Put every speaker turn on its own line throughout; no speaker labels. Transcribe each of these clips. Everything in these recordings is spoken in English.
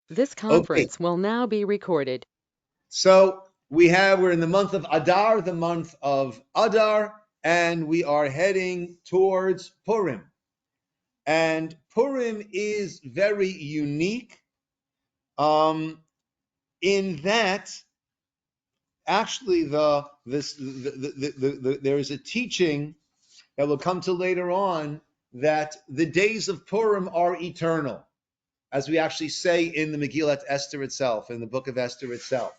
This
Okay,
conference will now be recorded.
so we're in the month of Adar, the month of Adar, and we are heading towards Purim. And Purim is very unique um, in that actually there is a teaching that will come to later on that the days of Purim are eternal, as we actually say in the Megillat Esther itself, in the book of Esther itself.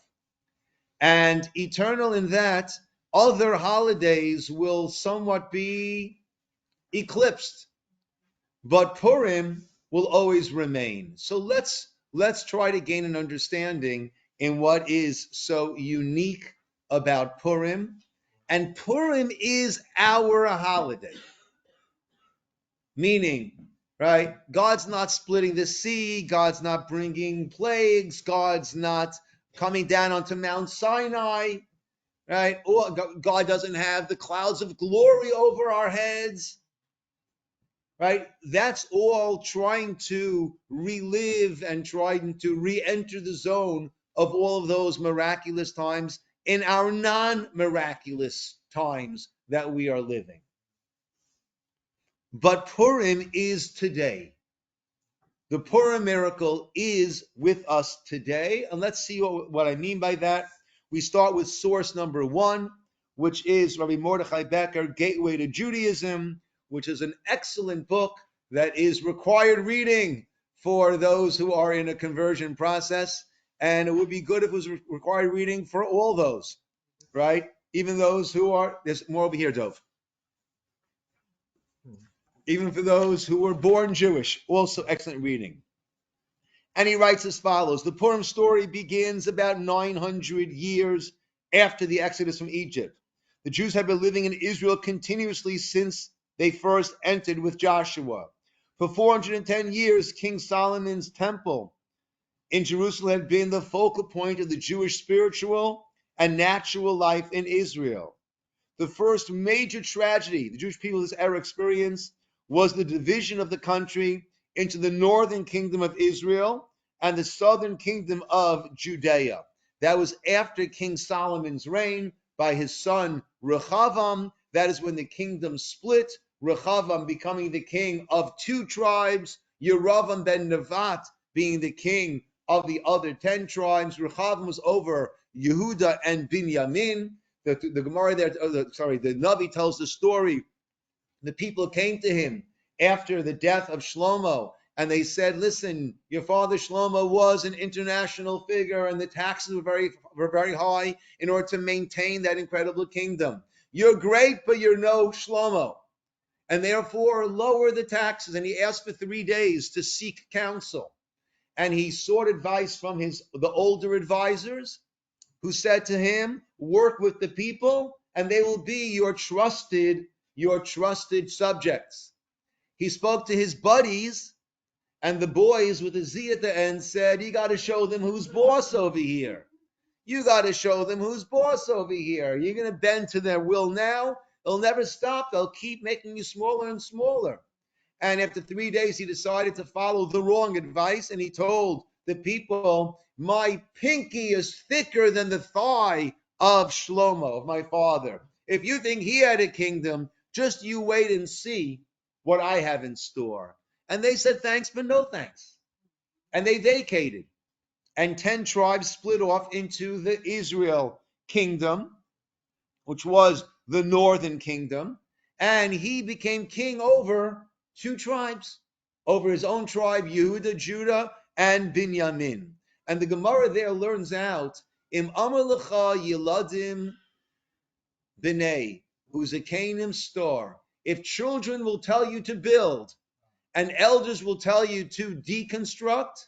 And eternal in that other holidays will somewhat be eclipsed, but Purim will always remain. So let's try to gain an understanding in what is so unique about Purim. And Purim is our holiday, meaning, right? God's not splitting the sea, God's not bringing plagues, God's not coming down onto Mount Sinai, right? Or God doesn't have the clouds of glory over our heads, right? That's all trying to relive and trying to re-enter the zone of all of those miraculous times in our non-miraculous times that we are living. But Purim is today. The Purim miracle is with us today. And let's see what I mean by that. We start with source number 1, which is Rabbi Mordechai Becker, Gateway to Judaism, which is an excellent book that is required reading for those who are in a conversion process. And it would be good if it was required reading for all those, right? Even those who are, there's more over here, Dove. Even for those who were born Jewish, also excellent reading. And he writes as follows: the Purim story begins about 900 years after the Exodus from Egypt. The Jews have been living in Israel continuously since they first entered with Joshua. For 410 years, King Solomon's temple in Jerusalem had been the focal point of the Jewish spiritual and natural life in Israel. The first major tragedy the Jewish people of this era experienced was the division of the country into the northern kingdom of Israel and the southern kingdom of Judea. That was after King Solomon's reign by his son Rehavam. That is when the kingdom split, Rehavam becoming the king of 2 tribes, Yeravam ben Nevat being the king of the other 10 tribes. Rehavam was over Yehuda and Binyamin. The Gemara there, the Navi tells the story. The people came to him after the death of Shlomo, and they said, "Listen, your father Shlomo was an international figure, and the taxes were very high in order to maintain that incredible kingdom. You're great, but you're no Shlomo, and therefore lower the taxes." And he asked for 3 days to seek counsel, and he sought advice from the older advisors, who said to him, "Work with the people, and they will be your trusted subjects." He spoke to his buddies, and the boys with a Z at the end said, "You got to show them who's boss over here. You got to show them who's boss over here. You're going to bend to their will now. They'll never stop. They'll keep making you smaller and smaller." And after 3 days, he decided to follow the wrong advice, and he told the people, "My pinky is thicker than the thigh of Shlomo, of my father. If you think he had a kingdom, just you wait and see what I have in store." And they said thanks, but no thanks. And they vacated. And 10 tribes split off into the Israel kingdom, which was the northern kingdom. And he became king over 2 tribes, over his own tribe, Yehuda, Judah, and Binyamin. And the Gemara there learns out, Im Amar Lecha Yiladim B'nei, who's a Canaan star. If children will tell you to build, and elders will tell you to deconstruct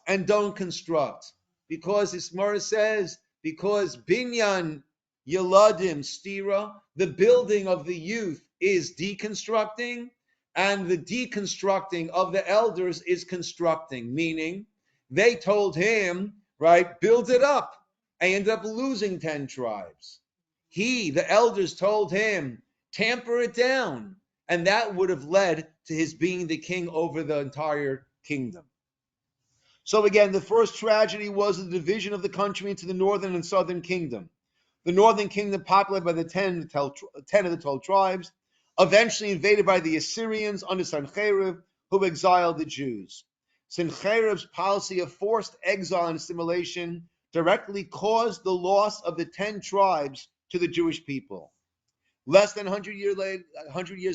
and don't construct. Because this Gemara says, because Binyan Yeladim Stira, the building of the youth is deconstructing, and the deconstructing of the elders is constructing, meaning they told him, right, build it up. And ended up losing 10 tribes. The elders told him, tamper it down. And that would have led to his being the king over the entire kingdom. So again, the first tragedy was the division of the country into the northern and southern kingdom. The northern kingdom, populated by the 10 of the 12 tribes, eventually invaded by the Assyrians under Sancherib, who exiled the Jews. Sancherib's policy of forced exile and assimilation directly caused the loss of the 10 tribes to the Jewish people. Less than 100 years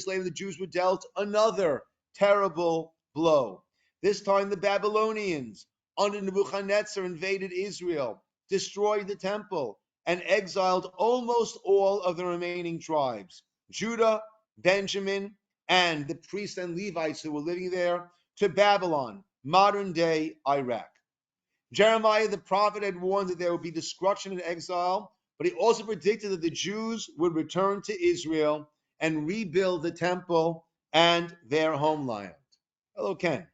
later, the Jews were dealt another terrible blow. This time, the Babylonians, under Nebuchadnezzar, invaded Israel, destroyed the temple, and exiled almost all of the remaining tribes, Judah, Benjamin, and the priests and Levites who were living there, to Babylon, modern-day Iraq. Jeremiah the prophet had warned that there would be destruction and exile, but he also predicted that the Jews would return to Israel and rebuild the temple and their homeland. Hello, Ken.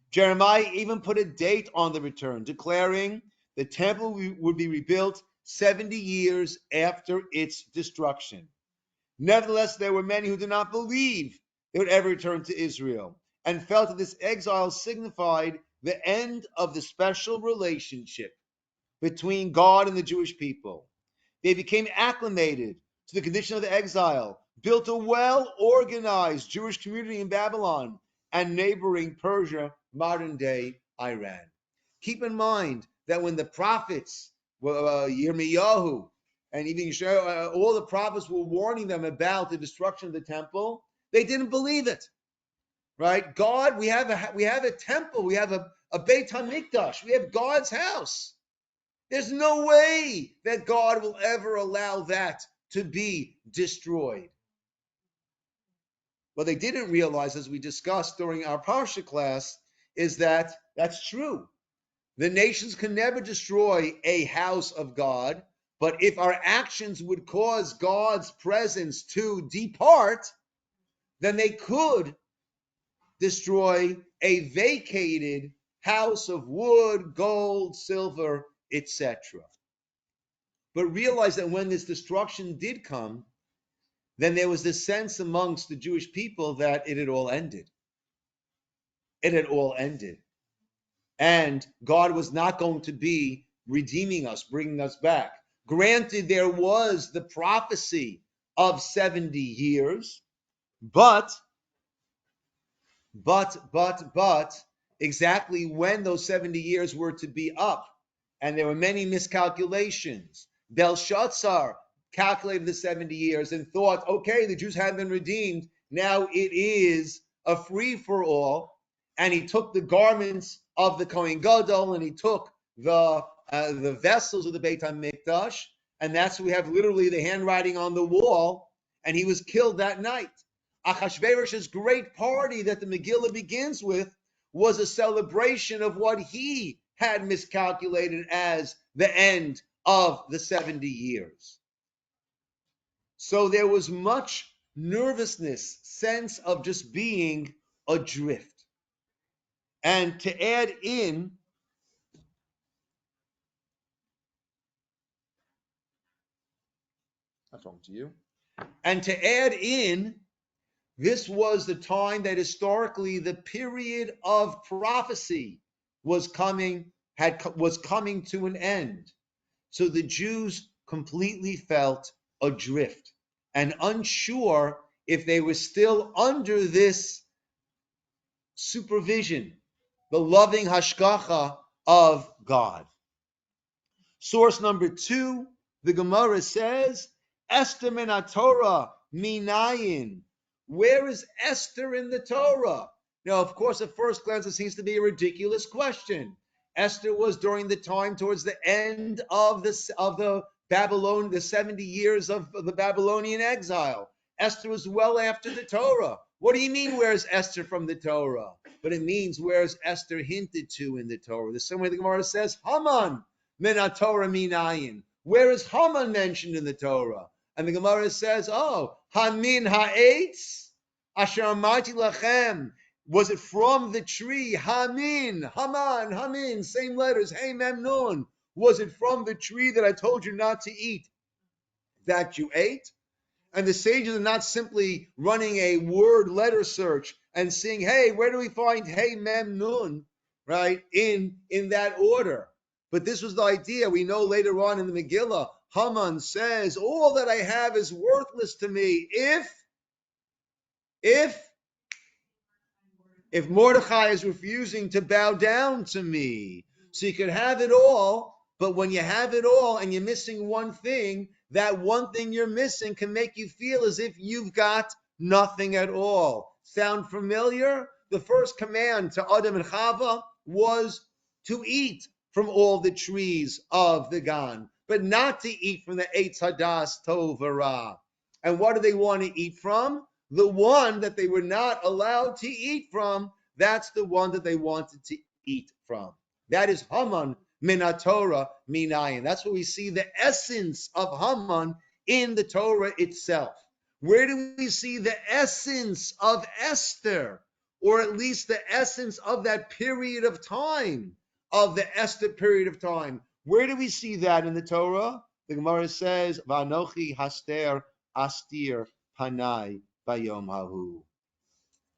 Jeremiah even put a date on the return, declaring the temple would be rebuilt 70 years after its destruction. Nevertheless, there were many who did not believe they would ever return to Israel and felt that this exile signified the end of the special relationship between God and the Jewish people. They became acclimated to the condition of the exile, built a well-organized Jewish community in Babylon and neighboring Persia, modern-day Iran. Keep in mind that when the prophets, Yirmiyahu, and even Yisroel, all the prophets were warning them about the destruction of the temple, they didn't believe it. Right? God, we have a temple, we have a Beit HaMikdash, we have God's house. There's no way that God will ever allow that to be destroyed. What they didn't realize, as we discussed during our Parsha class, is that that's true. The nations can never destroy a house of God, but if our actions would cause God's presence to depart, then they could destroy a vacated house of wood, gold, silver, etc. But realize that when this destruction did come, then there was this sense amongst the Jewish people that it had all ended. It had all ended. And God was not going to be redeeming us, bringing us back. Granted, there was the prophecy of 70 years, but exactly when those 70 years were to be up, and there were many miscalculations. Belshazzar calculated the 70 years and thought, okay, the Jews have been redeemed. Now it is a free-for-all. And he took the garments of the Kohen Gadol, and he took the vessels of the Beit HaMikdash, and that's we have literally the handwriting on the wall, and he was killed that night. Achashverosh's great party that the Megillah begins with was a celebration of what he had miscalculated as the end of the 70 years. So there was much nervousness, sense of just being adrift. And to add in, that's wrong to you. And to add in, this was the time that historically the period of prophecy was coming to an end. So the Jews completely felt adrift and unsure if they were still under this supervision, the loving hashgacha of God. Source number 2, the Gemara says, Esther min Torah minayin. Where is Esther in the Torah? Now, of course, at first glance, it seems to be a ridiculous question. Esther was during the time towards the end of the 70 years of the Babylonian exile. Esther was well after the Torah. What do you mean, where's Esther from the Torah? But it means, where's Esther hinted to in the Torah? The same way the Gemara says, Haman min Torah minayin. Where is Haman mentioned in the Torah? And the Gemara says, oh, Hamin ha'etz asher amarti lachem. Was it from the tree? Hamin, Haman, Hamin, same letters, Hey Mem Nun. Was it from the tree that I told you not to eat that you ate? And the sages are not simply running a word letter search and seeing, hey, where do we find Hey Mem Nun? right? In that order. But this was the idea. We know later on in the Megillah, Haman says, all that I have is worthless to me if Mordechai is refusing to bow down to me. So you could have it all, but when you have it all and you're missing one thing, that one thing you're missing can make you feel as if you've got nothing at all. Sound familiar? The first command to Adam and Chava was to eat from all the trees of the Gan, but not to eat from the Eitz Hadas Tov Ra. And what do they want to eat from? The one that they were not allowed to eat from, that's the one that they wanted to eat from. That is Haman minatora minayin. That's where we see the essence of Haman in the Torah itself. Where do we see the essence of Esther, or at least the essence of that period of time, of the Esther period of time? Where do we see that in the Torah? The Gemara says, "Vanochi haster astir panai bayom hahu."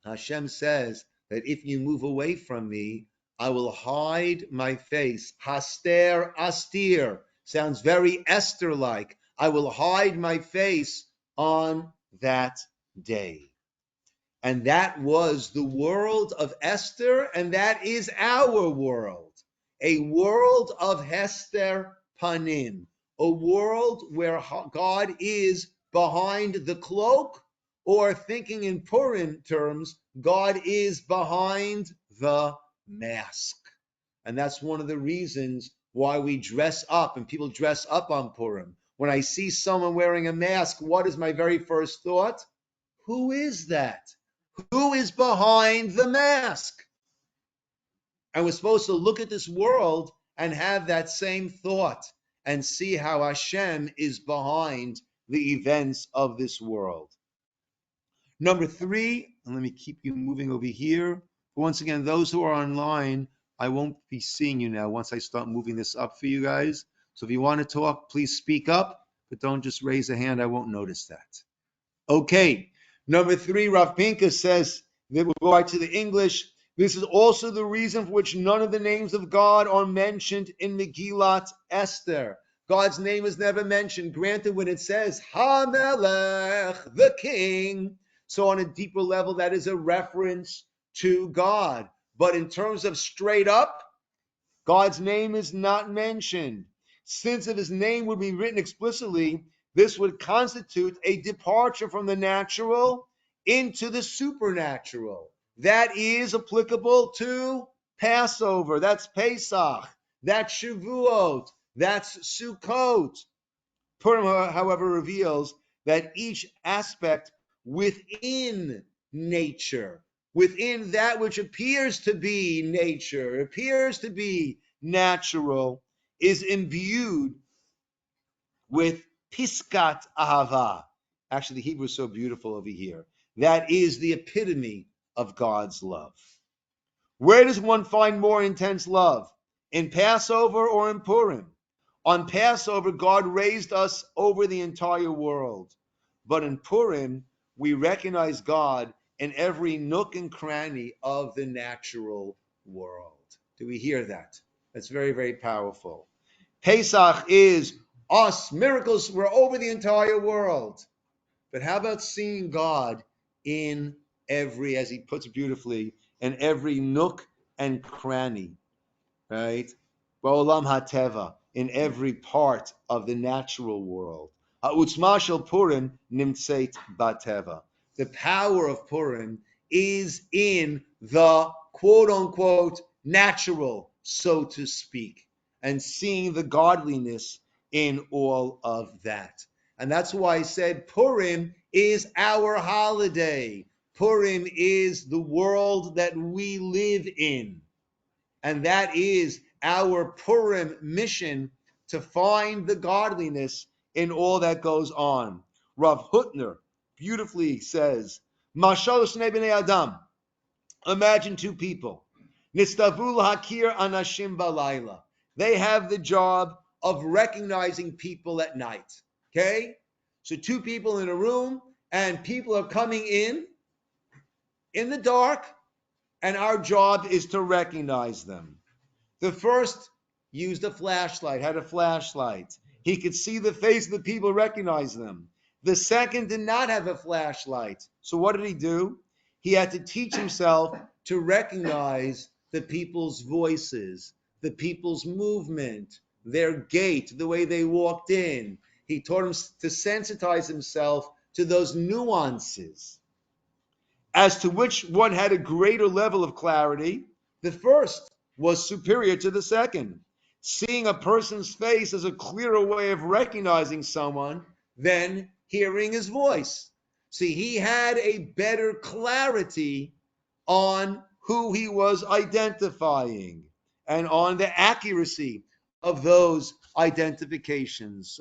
Hashem says that if you move away from me, I will hide my face. Haster astir sounds very Esther-like. I will hide my face on that day. And that was the world of Esther, and that is our world. A world of Hester Panim, a world where God is behind the cloak, or thinking in Purim terms, God is behind the mask. And that's one of the reasons why we dress up and people dress up on Purim. When I see someone wearing a mask, what is my very first thought? Who is that? Who is behind the mask? And we're supposed to look at this world and have that same thought and see how Hashem is behind the events of this world. Number 3, and let me keep you moving over here. Once again, those who are online, I won't be seeing you now once I start moving this up for you guys. So if you want to talk, please speak up, but don't just raise a hand. I won't notice that. Okay. Number 3, Rav Pinkus says, that we'll go right to the English. This is also the reason for which none of the names of God are mentioned in Megillat Esther. God's name is never mentioned. Granted, when it says HaMelech, the king, so on a deeper level, that is a reference to God. But in terms of straight up, God's name is not mentioned. Since if his name would be written explicitly, this would constitute a departure from the natural into the supernatural. That is applicable to Passover. That's Pesach. That's Shavuot. That's Sukkot. Purim, however, reveals that each aspect within nature, within that which appears to be nature, appears to be natural, is imbued with Piskat Ahava. Actually, the Hebrew is so beautiful over here. That is the epitome of God's love. Where does one find more intense love? In Passover or in Purim? On Passover, God raised us over the entire world. But in Purim, we recognize God in every nook and cranny of the natural world. Do we hear that? That's very, very powerful. Pesach is us. Miracles were over the entire world. But how about seeing God in every, as he puts it beautifully, in every nook and cranny, right? Ba'olam hateva, in every part of the natural world. Ha'utzma shel Purim nimtzeit bateva. The power of Purim is in the quote-unquote natural, so to speak, and seeing the godliness in all of that. And that's why I said Purim is our holiday. Purim is the world that we live in. And that is our Purim mission, to find the godliness in all that goes on. Rav Hutner beautifully says, Mashal shnei bnei Adam. Imagine 2 people. Nistavul hakir anashim balayla. They have the job of recognizing people at night. Okay? So 2 people in a room, and people are coming in the dark, and our job is to recognize them. The first used a flashlight, had a flashlight. He could see the face of the people, recognize them. The second did not have a flashlight. So what did he do? He had to teach himself to recognize the people's voices, the people's movement, their gait, the way they walked in. He taught him to sensitize himself to those nuances. As to which one had a greater level of clarity, the first was superior to the second. Seeing a person's face is a clearer way of recognizing someone than hearing his voice. See, he had a better clarity on who he was identifying and on the accuracy of those identifications.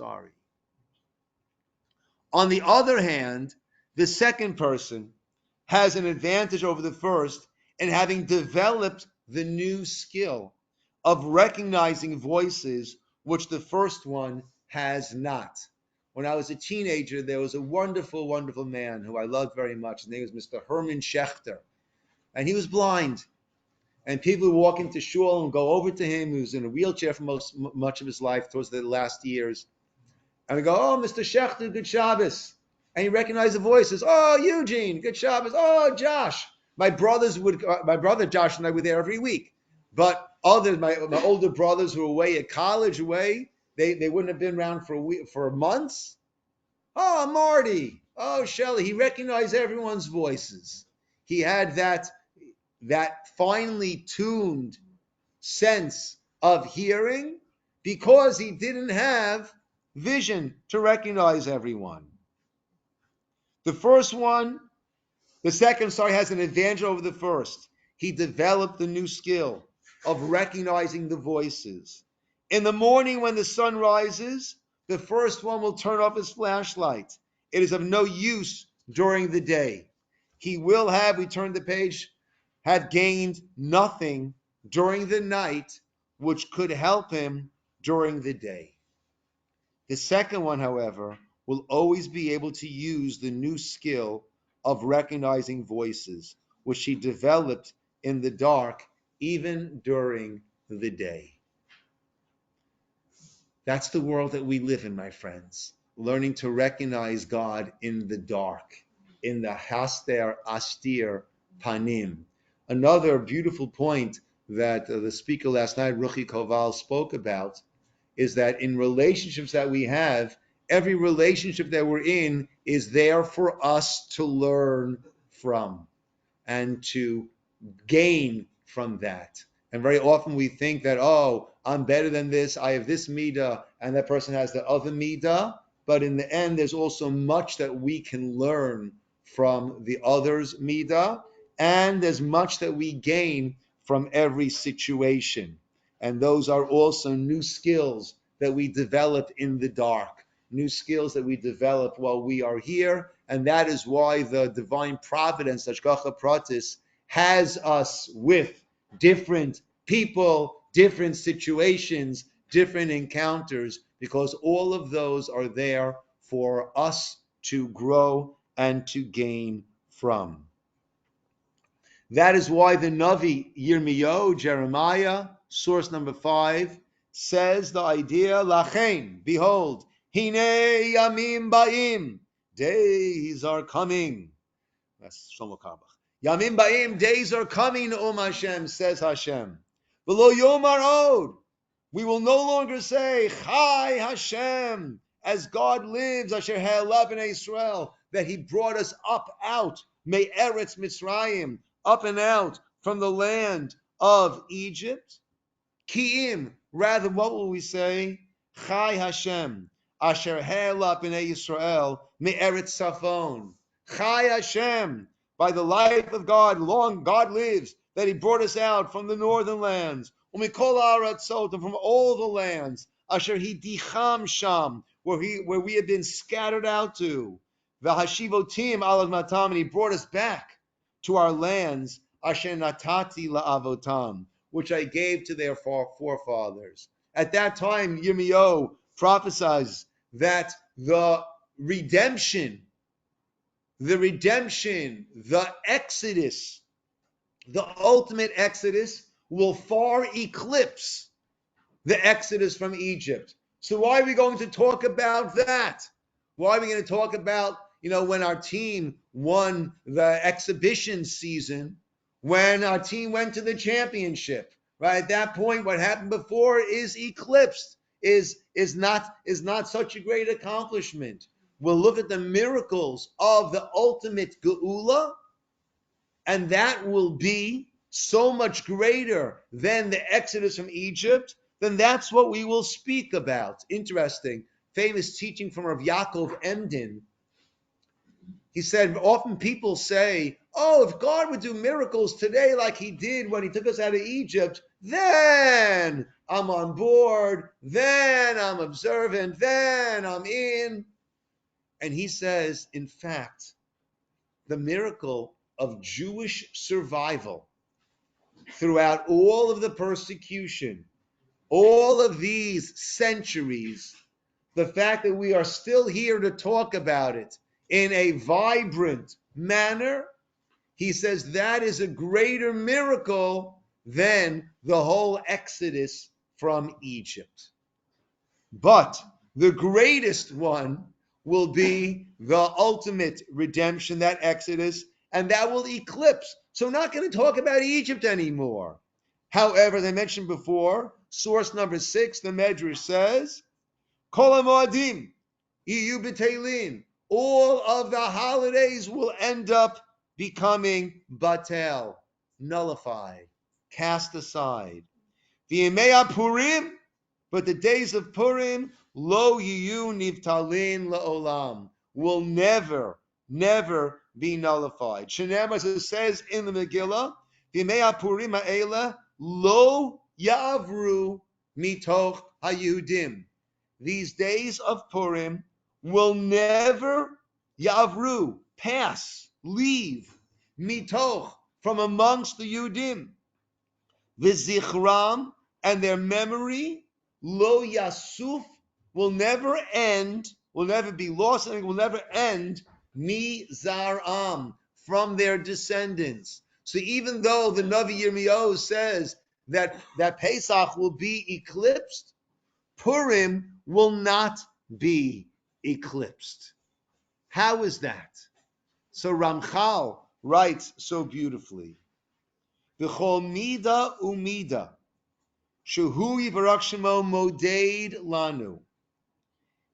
On the other hand, the second person has an advantage over the first in having developed the new skill of recognizing voices which the first one has not. When I was a teenager, there was a wonderful, wonderful man who I loved very much. His name was Mr. Herman Schechter, and he was blind. And people would walk into shul and go over to him. He was in a wheelchair for much of his life, towards the last years. And we go, "Oh, Mr. Schechter, good Shabbos." And he recognized the voices. "Oh, Eugene, good Shabbos. Oh, Josh." My brother Josh and I were there every week. But others, my older brothers who were away at college, they wouldn't have been around for months. "Oh, Marty. Oh, Shelley." He recognized everyone's voices. He had that finely tuned sense of hearing because he didn't have vision to recognize everyone. The second has an advantage over the first. He developed the new skill of recognizing the voices. In the morning when the sun rises, the first one will turn off his flashlight. It is of no use during the day. He will have, we turn the page, have gained nothing during the night, which could help him during the day. The second one, however, will always be able to use the new skill of recognizing voices, which he developed in the dark, even during the day. That's the world that we live in, my friends. Learning to recognize God in the dark, in the haster astir panim. Another beautiful point that the speaker last night, Ruchi Koval, spoke about is that in relationships that we have, every relationship that we're in is there for us to learn from and to gain from that. And very often we think that, oh, I'm better than this, I have this midah, and that person has the other midah. But in the end, there's also much that we can learn from the other's midah, and there's much that we gain from every situation. And those are also new skills that we develop in the dark, new skills that we develop while we are here. And that is why the divine providence, Hashgacha Pratis, has us with different people, different situations, different encounters, because all of those are there for us to grow and to gain from. That is why the Navi Yirmiyahu, Jeremiah, source number 5, says the idea, Lachen, behold, Hine Yamim Ba'im, days are coming. That's Shlomo Karbach. Yamim Ba'im, days are coming, Hashem, says Hashem. V'lo Yomar Od, we will no longer say, Chai Hashem, as God lives, Asher Ha'elav in Yisroel, that He brought us up out, Me'eretz Mitzrayim, up and out from the land of Egypt. Ki'im, rather, what will we say? Chai Hashem, Asher Ha'elav in Yisroel, Me'eretz Safon. Chai Hashem, by the life of God, long God lives, that He brought us out from the northern lands. Umikol ha'aratzot, and from all the lands. Asher Hidicham Sham, where we have been scattered out to. V'hashivotim al admatam, and He brought us back to our lands. Asher natati la'avotam, which I gave to their forefathers. At that time, Yirmiyahu prophesies that the redemption, the exodus the ultimate exodus will far eclipse the exodus from Egypt. So why are we going to talk about that? Why are we going to talk about, when our team won the exhibition season, when our team went to the championship, right? At that point, what happened before is eclipsed, is not such a great accomplishment. We'll look at the miracles of the ultimate geula, and that will be so much greater than the exodus from Egypt, then that's what we will speak about. Interesting, famous teaching from Rav Yaakov Emden. He said, often people say, oh, if God would do miracles today like he did when he took us out of Egypt, then I'm on board, then I'm observant, then I'm in. And he says, in fact, the miracle of Jewish survival throughout all of the persecution, all of these centuries, the fact that we are still here to talk about it in a vibrant manner, he says that is a greater miracle than the whole exodus from Egypt. But the greatest one will be the ultimate redemption, that exodus, and that will eclipse. So we're not going to talk about Egypt anymore. However, as I mentioned before, source number 6, the Medrash says, Kol HaMoadim Yiyu B'Teilin. All of the holidays will end up becoming batel, nullified, cast aside. The Yemei Purim, but the days of Purim, lo yiyu nivtalin laolam, will never, never be nullified. Shenem, as it says in the Megillah, v'yemei Purim ha'ela lo yavru mitoch haYehudim. These days of Purim will never yavru, pass, leave, mitoch, from amongst the Yehudim. V'zichram, and their memory, lo yasuf, will never end, will never be lost, and will never end, mi zaram, from their descendants. So even though the Navi Yirmiyahu says that Pesach will be eclipsed, Purim will not be eclipsed. How is that? So Ramchal writes so beautifully, V'chol mida umida, Shehu Yivarach Shemo Modeid Lanu.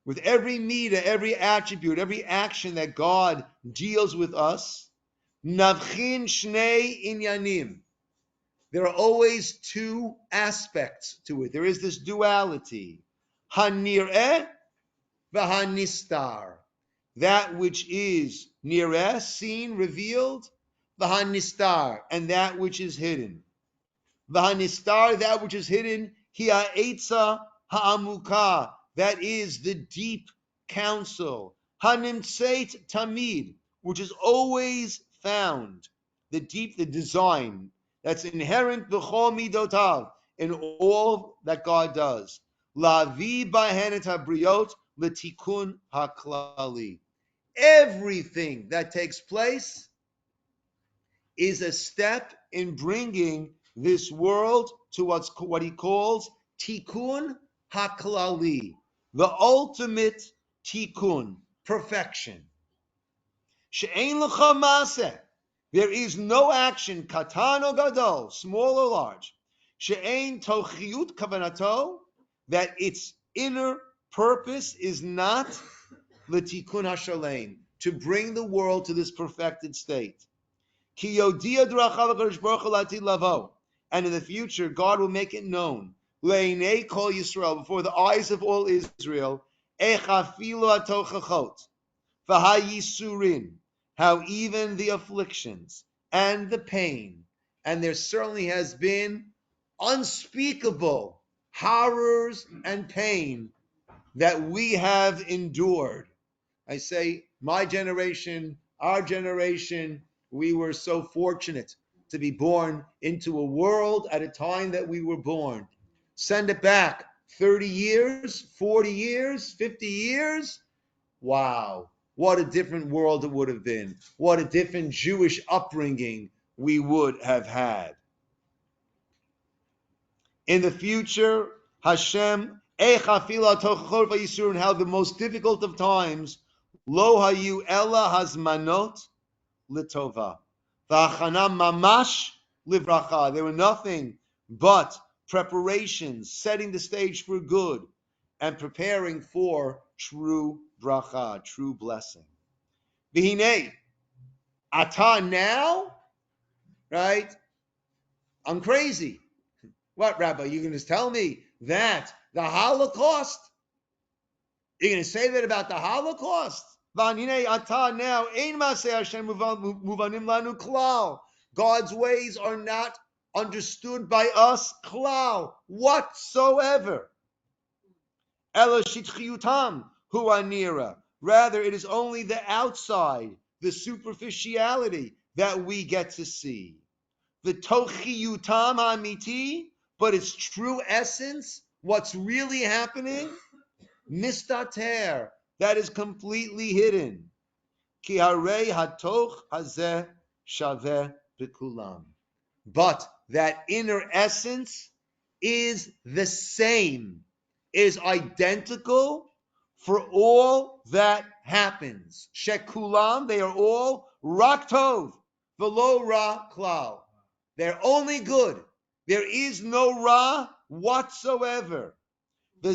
With every midah, every attribute, every action that God deals with us, Navchin Shnei Inyanim. There are always two aspects to it. There is this duality. Hanireh v'hanistar. That which is nireh, seen, revealed, v'hanistar, and that which is hidden. V'hanistar, that which is hidden, hi ha'etza ha'amuka, that is the deep counsel. Hanimtzeit tamid, which is always found. The design that's inherent b'chol midotav, in all that God does. Lavi bahen et habriot l'tikun haklali. Everything that takes place is a step in bringing this world to what he calls tikkun haklali, the ultimate tikkun, perfection. She'ein l'cha maseh, there is no action, katan or gadol, small or large, she'ein tochiyut kavanato, that its inner purpose is not l'tikkun hashalem, to bring the world to this perfected state. And in the future, God will make it known, Le'nei kol Yisroel, before the eyes of all Israel, how even the afflictions and the pain, and there certainly has been unspeakable horrors and pain that we have endured. I say, my generation, our generation, we were so fortunate to be born into a world at a time that we were born. Send it back 30 years, 40 years, 50 years. Wow, what a different world it would have been. What a different Jewish upbringing we would have had. In the future, Hashem, how the most difficult of times, lo hayu ella hazmanot litova, v'achana mamash livracha. There were nothing but preparations, setting the stage for good, and preparing for true bracha, true blessing. V'hinei, ata now, right? I'm crazy. What, Rabbi? You're going to tell me that the Holocaust? You're going to say that about the Holocaust? God's ways are not understood by us, klal, whatsoever. Rather, it is only the outside, the superficiality that we get to see. The tochiyutam amiti, but its true essence, what's really happening, mistater, that is completely hidden. Ki harei hatoch hazeh shaveh b'kulam. But that inner essence is the same, is identical for all that happens. Shekulam, they are all rak tov, v'lo ra klal. They're only good. There is no ra whatsoever. And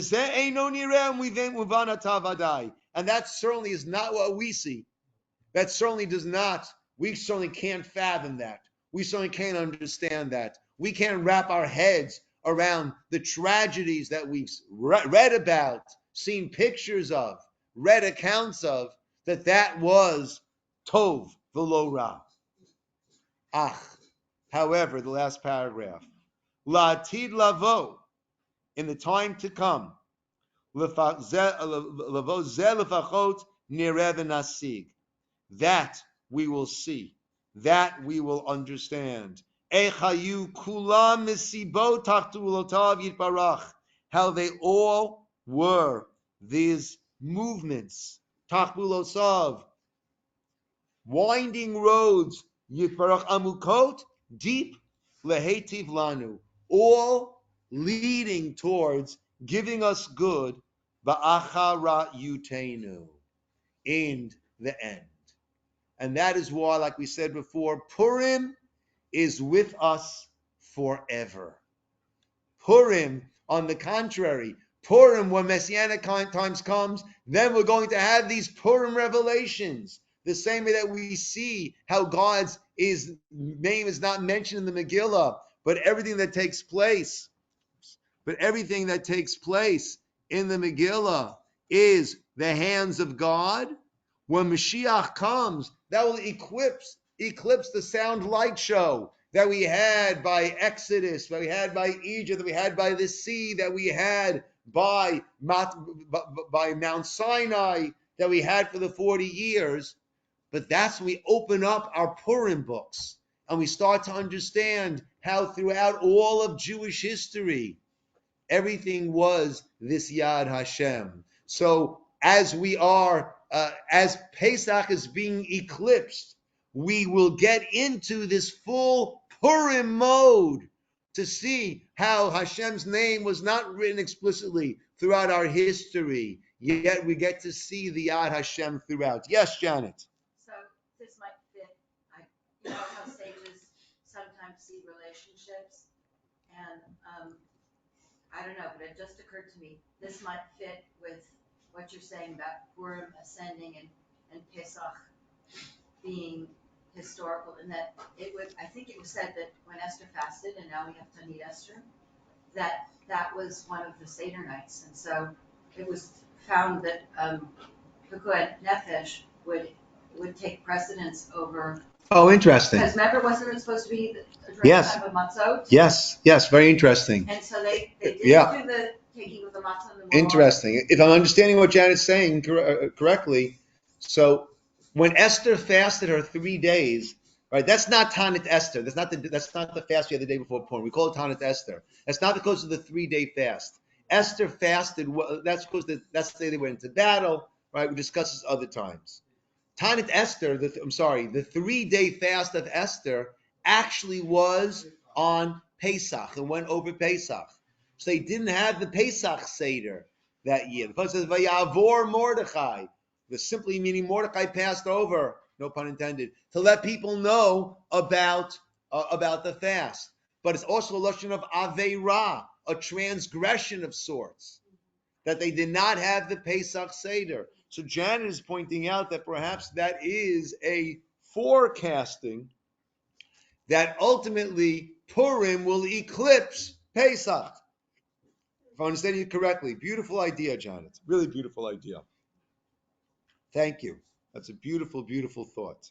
that certainly is not what we see. That certainly does not, we certainly can't fathom that. We certainly can't understand that. We can't wrap our heads around the tragedies that we've read about, seen pictures of, read accounts of, that was tov v'lo ra. However, the last paragraph, la'atid lavo, in the time to come, lavo zeh lefachot nireh v'nasig, that we will see, that we will understand. Echayu kulam misibot tachtu ulotav yitbarach, how they all were these movements, tachtu ulotav, winding roads, yitbarach amukot, deep lehetiv lanu, all leading towards giving us good, ba'achara yutenu, in the end. And that is why, like we said before, Purim is with us forever. Purim, on the contrary, Purim, when Messianic times comes, then we're going to have these Purim revelations. The same way that we see how God's name is not mentioned in the Megillah, but everything that takes place in the Megillah is the hands of God. When Mashiach comes, that will eclipse the sound light show that we had by Exodus, that we had by Egypt, that we had by the sea, that we had by Mount Sinai, that we had for the 40 years. But that's when we open up our Purim books and we start to understand how throughout all of Jewish history, everything was this Yad Hashem. So as Pesach is being eclipsed, we will get into this full Purim mode to see how Hashem's name was not written explicitly throughout our history, yet we get to see the Yad Hashem throughout. Yes, Janet.
So this might fit. You know how sages sometimes see relationships, and I don't know, but it just occurred to me, this might fit with what you're saying about Purim ascending and Pesach being historical, in that I think it was said that when Esther fasted, and now we have Tanit Esther, that was one of the Seder nights, and so it was found that Pekuah Nefesh would take precedence over.
Oh, interesting.
Because remember, wasn't it supposed to be during
Yes.
the time of matzot?
Yes, very interesting.
And so they did do the taking of the matzah and the menorah. Interesting.
If I'm understanding what Janet's saying correctly, so when Esther fasted her 3 days, right? That's not Tanit Esther. That's not the fast we had the day before Purim. We call it Tanit Esther. That's not because of the 3-day fast. Esther fasted. That's because that's the day they went into battle, right? We discussed this other times. Tanit Esther, the 3-day fast of Esther actually was on Pesach and went over Pesach. So they didn't have the Pesach Seder that year. The Pasuk says, Vayavor Mordechai. The simply meaning Mordechai passed over, no pun intended, to let people know about the fast. But it's also a lotion of Aveira, a transgression of sorts, that they did not have the Pesach Seder. So Janet is pointing out that perhaps that is a forecasting that ultimately Purim will eclipse Pesach. If I understand you correctly, beautiful idea, Janet. Really beautiful idea. Thank you. That's a beautiful, beautiful thought.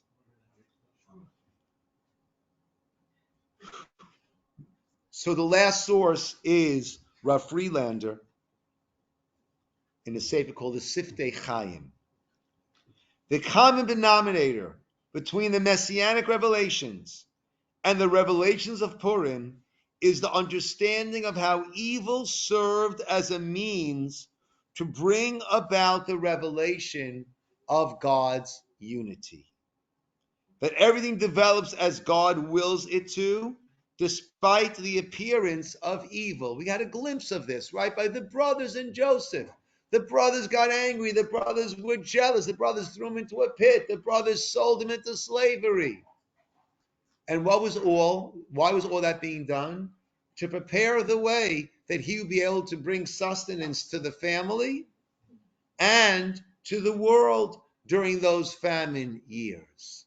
So the last source is Rav Friedlander in a sefer called the Siftei Chaim. The common denominator between the Messianic revelations and the revelations of Purim is the understanding of how evil served as a means to bring about the revelation of God's unity. That everything develops as God wills it to, despite the appearance of evil. We got a glimpse of this, right, by the brothers and Joseph. The brothers got angry. The brothers were jealous. The brothers threw him into a pit. The brothers sold him into slavery. And why was all that being done? To prepare the way that he would be able to bring sustenance to the family and to the world during those famine years.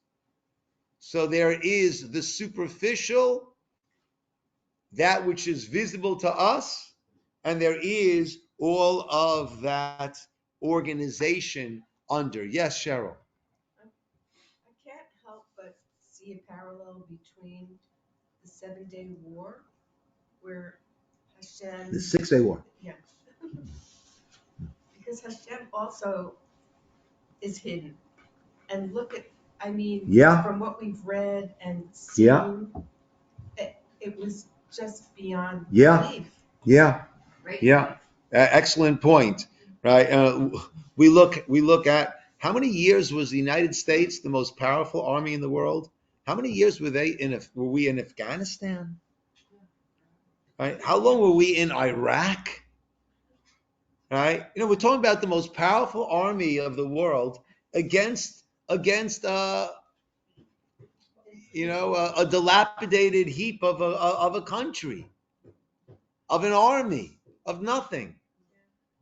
So there is the superficial, that which is visible to us, and there is all of that organization under. Yes, Cheryl.
I can't help but see a parallel between the 7-Day War, where Hashem.
The 6-Day War.
Yeah. Because Hashem also is hidden. And look at, from what we've read and seen, it was just beyond belief.
Excellent point. Right. We look at how many years was the United States the most powerful army in the world? How many years were we in Afghanistan? Right. How long were we in Iraq? Right. We're talking about the most powerful army of the world against a dilapidated heap of a country, of an army, of nothing.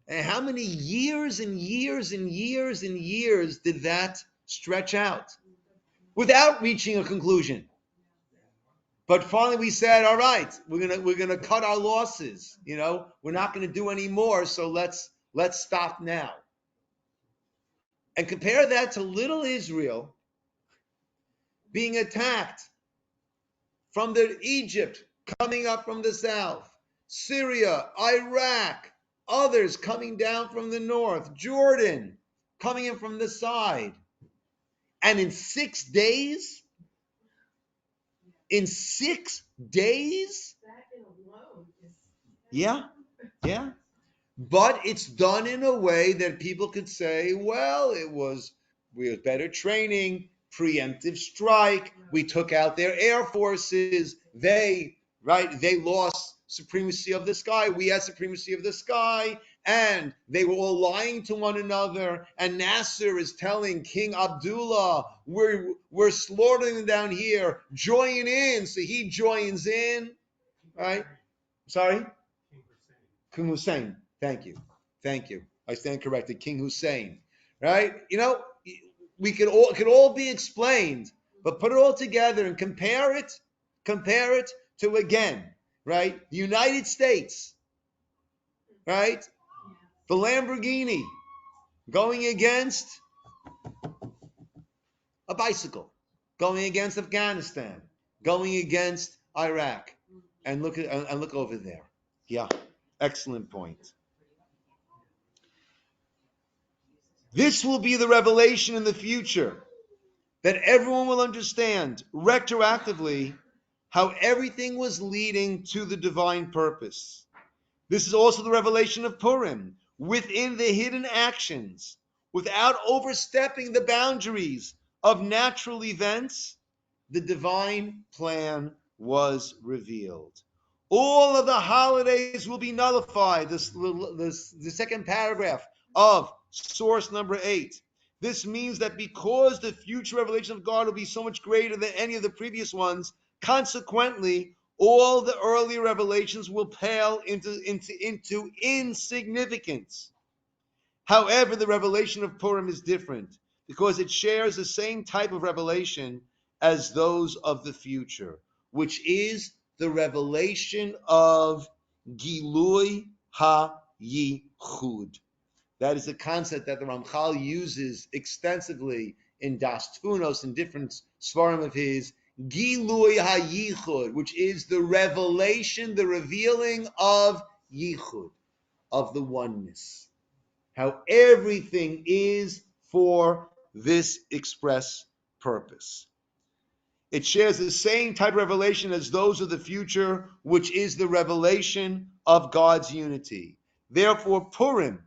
And how many years and years and years and years did that stretch out without reaching a conclusion? But finally we said, all right, we're gonna cut our losses. We're not gonna do any more, so let's stop now. And compare that to little Israel being attacked from the Egypt coming up from the south, Syria, Iraq, others coming down from the north, Jordan coming in from the side. And in 6 days, yeah. But it's done in a way that people could say, well, we had better training, preemptive strike, we took out their air forces, they lost supremacy of the sky, we had supremacy of the sky, and they were all lying to one another, and Nasser is telling King Abdullah, we're slaughtering them down here, join in, so he joins in, right? Sorry? King Hussein. Thank you. I stand corrected. King Hussein. Right? It could all be explained, but put it all together and compare it to, again, right? The United States, right? The Lamborghini going against a bicycle, going against Afghanistan, going against Iraq, and look over there. Yeah, excellent point. This will be the revelation in the future, that everyone will understand retroactively how everything was leading to the divine purpose. This is also the revelation of Purim, within the hidden actions, without overstepping the boundaries of natural events, the divine plan was revealed. All of the holidays will be nullified. The second paragraph of source number 8. This means that because the future revelation of God will be so much greater than any of the previous ones, consequently, all the earlier revelations will pale into insignificance. However, the revelation of Purim is different because it shares the same type of revelation as those of the future, which is the revelation of Gilui HaYichud. That is a concept that the Ramchal uses extensively in Das Tfunos and different svarim of his. Gilui HaYichud, which is the revelation, the revealing of Yichud, of the oneness. How everything is for this express purpose. It shares the same type of revelation as those of the future, which is the revelation of God's unity. Therefore, Purim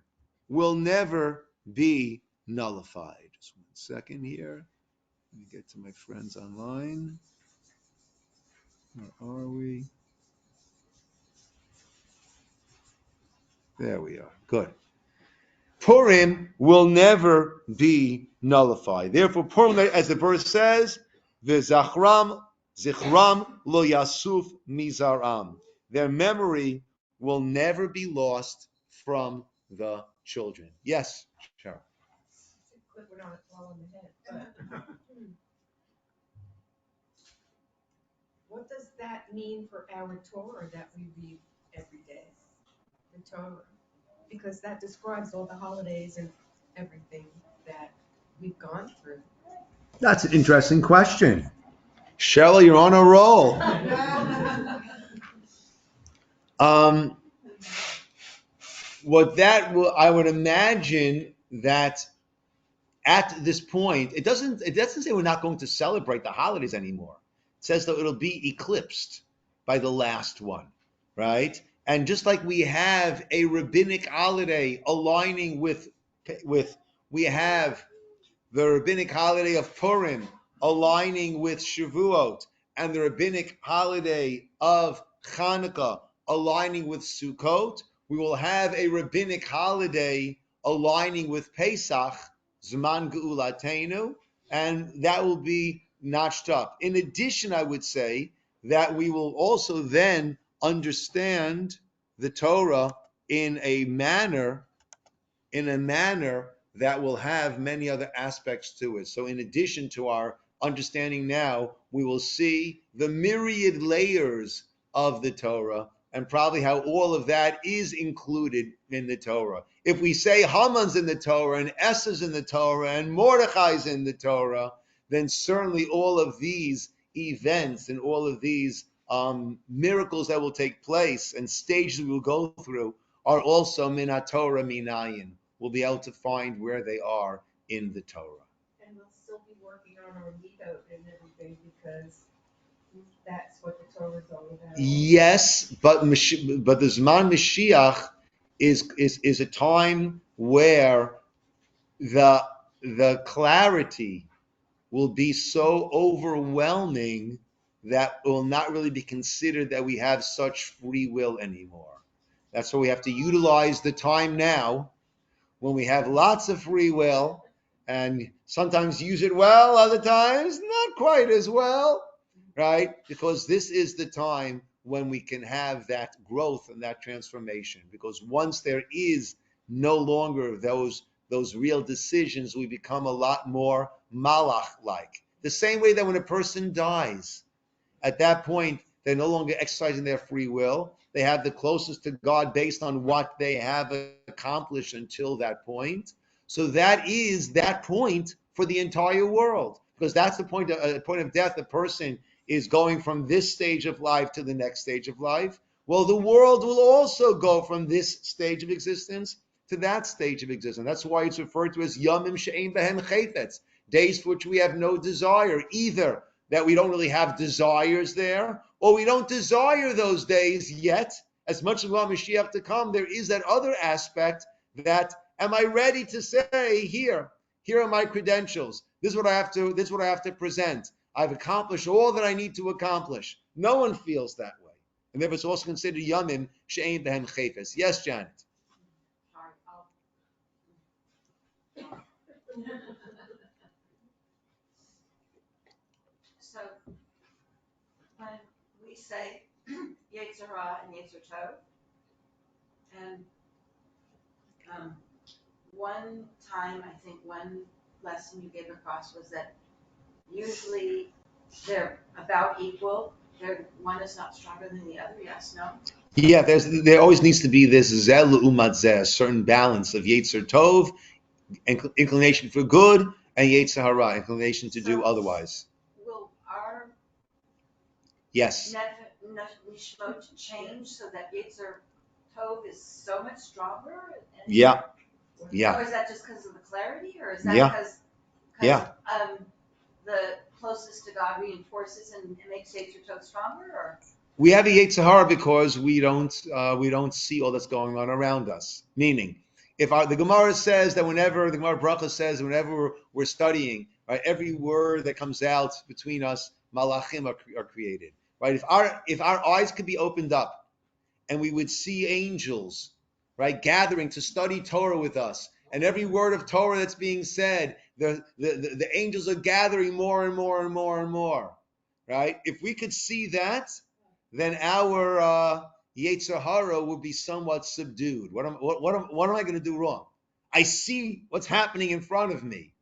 will never be nullified. Just 1 second here. Let me get to my friends online. Where are we? There we are. Good. Purim will never be nullified. Therefore, Purim, as the verse says, Zichram lo yasuf mizaram. Their memory will never be lost from the children. Yes, Cheryl.
We're not all in the head, but what does that mean for our Torah that we read every day? The Torah. Because that describes all the holidays and everything that we've gone through.
That's an interesting question. Shelley, you're on a roll. What that will, I would imagine that at this point, it doesn't say we're not going to celebrate the holidays anymore. It says that it'll be eclipsed by the last one, right? And just like we have a rabbinic holiday aligning with we have the rabbinic holiday of Purim aligning with Shavuot, and the rabbinic holiday of Hanukkah aligning with Sukkot, we will have a rabbinic holiday aligning with Pesach, Zman Geulatenu, and that will be notched up. In addition, I would say that we will also then understand the Torah in a manner that will have many other aspects to it. So in addition to our understanding now, we will see the myriad layers of the Torah and probably how all of that is included in the Torah. If we say Haman's in the Torah and Esther's in the Torah and Mordechai's in the Torah, then certainly all of these events and all of these miracles that will take place and stages we will go through are also min haTorah minayin. We'll be able to find where they are in the Torah.
And we'll still be working on our midot and everything because that's what the Torah is all about.
Yes, but the Zman Mashiach is a time where the clarity will be so overwhelming that it will not really be considered that we have such free will anymore. That's why we have to utilize the time now when we have lots of free will and sometimes use it well, other times not quite as well, right? Because this is the time when we can have that growth and that transformation. Because once there is no longer those real decisions, we become a lot more malach-like. The same way that when a person dies, at that point, they're no longer exercising their free will. They have the closest to God based on what they have accomplished until that point. So that is that point for the entire world, because that's the point of death. The person is going from this stage of life to the next stage of life. Well, the world will also go from this stage of existence to that stage of existence. That's why it's referred to as Yomim She'ein Behem Chayfetz, days for which we have no desire, either that we don't really have desires there, or we don't desire those days yet. As much as we want Mashiach to come, there is that other aspect that, am I ready to say, here are my credentials. This is what I have to present. I've accomplished all that I need to accomplish. No one feels that way. And therefore it's also considered Yamim She'ein Behem Chayfes. Yes, Janet?
Sorry, So when we say Yetzer Hara and Yetzer Tov, and one time, I think one lesson you gave across was that usually they're about equal. One is not stronger than the other. Yes, no.
Yeah, there always needs to be this Zeh L'umat Zeh, a certain balance of Yetzer Tov, inclination for good, and Yetzer Hara, inclination to do otherwise.
Will our
Yes.
Nishmot change so that Yetzer Tov is so much stronger?
Yeah.
Or is that just because of the clarity, or is that because the closest to God reinforces and makes Yetzer Tov stronger? Or
we have a Yetzer Hara because we don't see all that's going on around us. Meaning, if the Gemara says that whenever the Gemara Bracha says whenever we're studying, right, every word that comes out between us, malachim are created. Right? If our eyes could be opened up and we would see angels, right, gathering to study Torah with us, and every word of Torah that's being said, the angels are gathering more and more and more and more. Right? If we could see that, then our Yetzer Hara would be somewhat subdued. What am I going to do wrong? I see what's happening in front of me.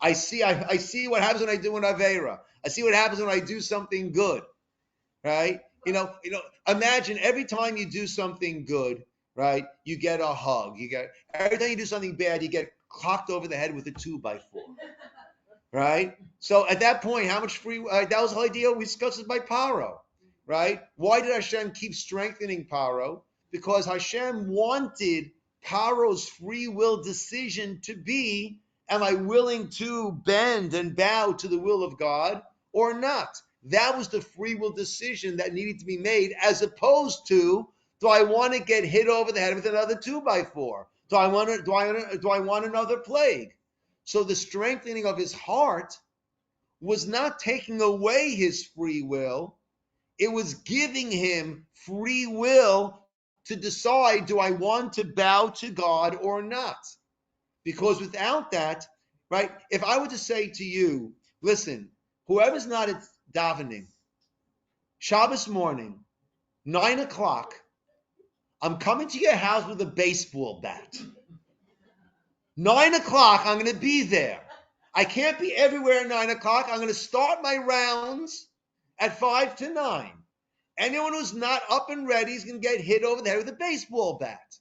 I see what happens when I do an Aveira. I see what happens when I do something good. Right? Imagine every time you do something good, right? You get a hug. Every time you do something bad, you get clocked over the head with a 2x4. Right? So at that point, how much free? That was the whole idea we discussed it by Paro. Right? Why did Hashem keep strengthening Paro? Because Hashem wanted Paro's free will decision to be, am I willing to bend and bow to the will of God or not? That was the free will decision that needed to be made, as opposed to, do I want to get hit over the head with another 2x4? Do I want another plague? So the strengthening of his heart was not taking away his free will. It was giving him free will to decide, do I want to bow to God or not? Because without that, right, if I were to say to you, listen, whoever's not at davening, Shabbos morning, 9 o'clock, I'm coming to your house with a baseball bat. 9 o'clock, I'm going to be there. I can't be everywhere at 9 o'clock. I'm going to start my rounds at 5 to 9. Anyone who's not up and ready is going to get hit over the head with a baseball bat.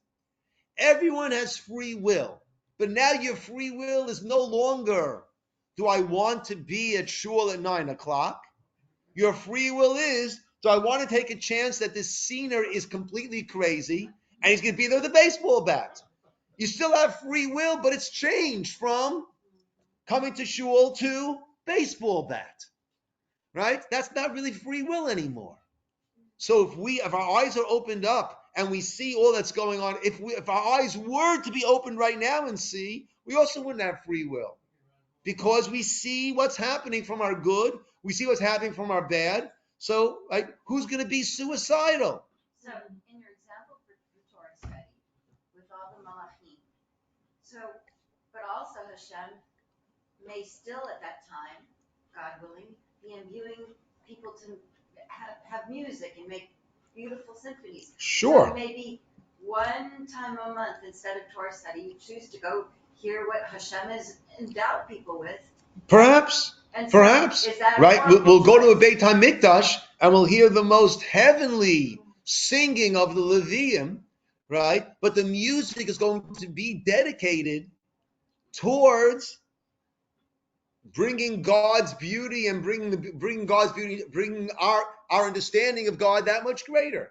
Everyone has free will. But now your free will is no longer, do I want to be at shul at 9 o'clock? Your free will is, do I want to take a chance that this Ciner is completely crazy and he's going to be there with a baseball bat? You still have free will, but it's changed from coming to shul to baseball bat. Right? That's not really free will anymore. So if our eyes are opened up and we see all that's going on, if our eyes were to be opened right now and see, we also wouldn't have free will. Because we see what's happening from our good, we see what's happening from our bad. So, who's going to be suicidal?
So, in your example for Torah study, with all the malachim, but also Hashem may still at that time, God willing, be imbuing people to have music and make beautiful symphonies.
Sure.
So maybe one time a month instead of Torah study, you choose to go hear what Hashem has endowed people with.
Perhaps. Is that right? We'll go to a Beit HaMikdash and we'll hear the most heavenly singing of the Levium, right? But the music is going to be dedicated towards bringing God's beauty and bringing God's beauty, bringing our understanding of God that much greater.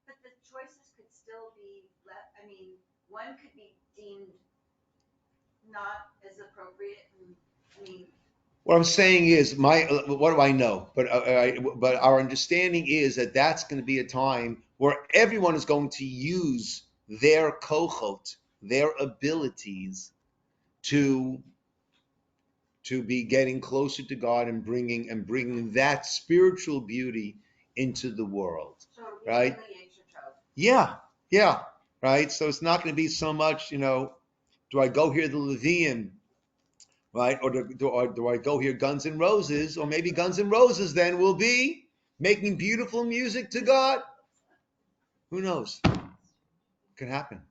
But the choices could still be one could be deemed not as appropriate.
What I'm saying is, what do I know? But our understanding is that that's going to be a time where everyone is going to use their kochot, their abilities, to to be getting closer to God and bringing that spiritual beauty into the world, right? Yeah, right. So it's not going to be so much, do I go hear the Levian, right? Or do I go hear Guns N' Roses? Or maybe Guns N' Roses then will be making beautiful music to God. Who knows? Could happen.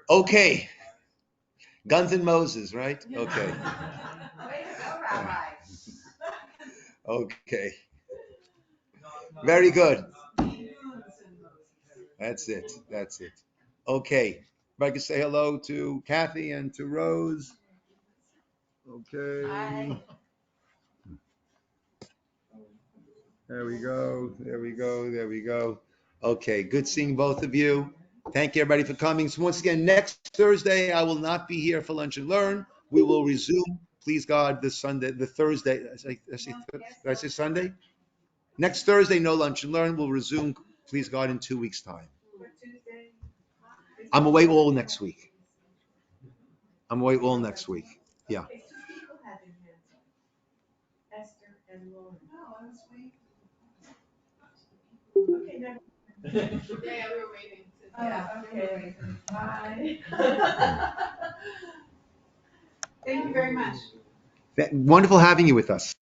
Okay. Guns and Moses, right? Okay.
Way to go, Rabbi.
Okay. Very good. That's it. Okay. If I could say hello to Kathy and to Rose. Okay.
Hi.
There we go. Okay. Good seeing both of you. Thank you, everybody, for coming. So once again, next Thursday, I will not be here for Lunch and Learn. We will resume, please God, the Thursday. Did I say Sunday? Next Thursday, no Lunch and Learn. We'll resume, please God, in 2 weeks' time. I'm away all next week. Yeah.
Okay, 2 people had their hands up. Esther and Lauren. Oh, I was waiting. Okay, never. Yeah, we were waiting. Yeah, okay. Bye. Thank you very much.
Wonderful having you with us.